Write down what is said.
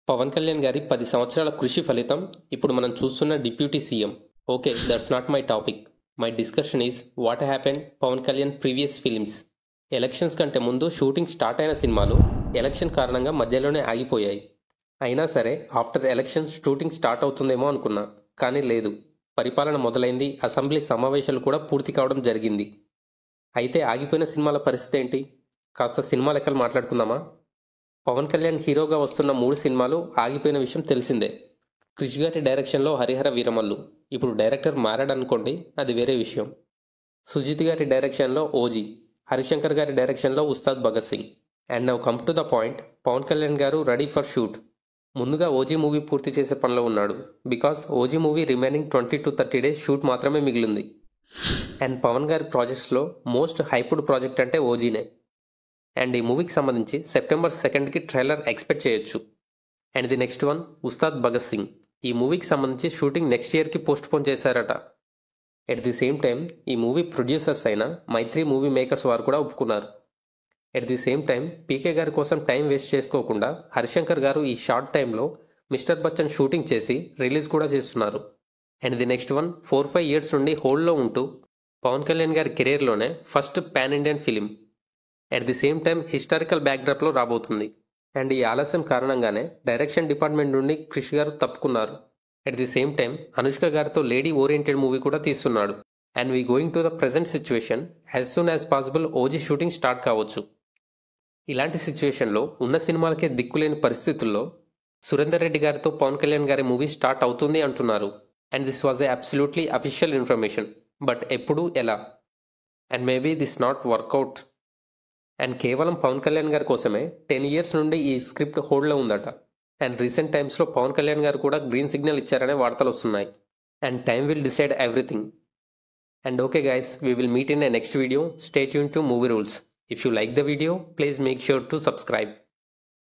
పవన్ కళ్యాణ్ గారి 10 సంవత్సరాల కృషి ఫలితం ఇప్పుడు మనం చూస్తున్న deputy CM. Okay, that's not my topic. My discussion is what happened Pawan Kalyan previous films. Elections కంటే ముందు షూటింగ్ స్టార్ట్ అయిన సినిమాలు ఎలక్షన్ కారణంగా మధ్యలోనే ఆగిపోయాయి. అయినా సరే ఆఫ్టర్ ఎలక్షన్స్ షూటింగ్ స్టార్ట్ అవుతుందేమో అనుకున్నా, కానీ లేదు. పరిపాలన మొదలైంది, అసెంబ్లీ సమావేశాలు కూడా పూర్తి కావడం జరిగింది. అయితే ఆగిపోయిన సినిమాల పరిస్థితి ఏంటి? కాస్త సినిమా లెక్కలు మాట్లాడుకుందామా? పవన్ కళ్యాణ్ హీరోగా వస్తున్న 3 సినిమాలు ఆగిపోయిన విషయం తెలిసిందే. క్రిష్ గారి డైరెక్షన్లో హరిహర వీరమల్లు. ఇప్పుడు డైరెక్టర్ మారాడనుకోండి, అది వేరే విషయం. సుజిత్ గారి డైరెక్షన్లో ఓజీ, హరిశంకర్ గారి డైరెక్షన్లో Ustaad Bhagat Singh. And now come to the point, Pawan Kalyan గారు రెడీ ఫర్ షూట్. ముందుగా ఓజీ మూవీ పూర్తి చేసే పనిలో ఉన్నాడు. Because OG movie remaining 20 to 30 days shoot మాత్రమే మిగిలింది. అండ్ పవన్ గారి ప్రాజెక్ట్స్లో మోస్ట్ హైప్డ్ ప్రాజెక్ట్ అంటే ఓజీనే. అండ్ ఈ మూవీకి సంబంధించి September 2కి ట్రైలర్ ఎక్స్పెక్ట్ చేయొచ్చు. And the next one Ustaad Bhagat Singh. ఈ మూవీకి సంబంధించి షూటింగ్ నెక్స్ట్ ఇయర్కి పోస్ట్ పోన్ చేశారట. ఎట్ ది సేమ్ టైం ఈ మూవీ ప్రొడ్యూసర్స్ అయిన మైత్రి మూవీ మేకర్స్ వారు కూడా ఒప్పుకున్నారు. At the same time PK గారి కోసం టైం వేస్ట్ చేసుకోకుండా హరిశంకర్ గారు ఈ షార్ట్ టైంలో మిస్టర్ బచ్చన్ షూటింగ్ చేసి రిలీజ్ కూడా చేస్తున్నారు. And the next one 4-5 years నుండి హోల్డ్లో ఉంటూ పవన్ కళ్యాణ్ గారి కెరీర్లోనే first pan Indian film. At the same time historical బ్యాక్డ్రాప్లో రాబోతుంది. అండ్ ఈ ఆలస్యం కారణంగానే డైరెక్షన్ డిపార్ట్మెంట్ నుండి క్రిష్ గారు తప్పుకున్నారు. At the same time Anushka గారితో లేడీ ఓరియంటెడ్ మూవీ కూడా తీస్తున్నాడు. And we going to the present situation, as soon as possible OG shooting start కావచ్చు. ఇలాంటి సిచ్యువేషన్లో ఉన్న సినిమాలకే దిక్కులేని పరిస్థితుల్లో సురేందర్ రెడ్డి గారితో పవన్ కళ్యాణ్ గారి మూవీ స్టార్ట్ అవుతుంది అంటున్నారు. And this was a absolutely official information. But ఎప్పుడు, ఎలా? And maybe this not work out. And కేవలం పవన్ కళ్యాణ్ గారి కోసమే 10 years నుండి ఈ స్క్రిప్ట్ హోల్డ్లో ఉందట. అండ్ రీసెంట్ టైమ్స్లో పవన్ కళ్యాణ్ గారు కూడా గ్రీన్ సిగ్నల్ ఇచ్చారనే వార్తలు వస్తున్నాయి. And time will decide everything. And okay guys, we will meet in a next video. Stay tuned to Movie Rules. If you like the video, please make sure to subscribe.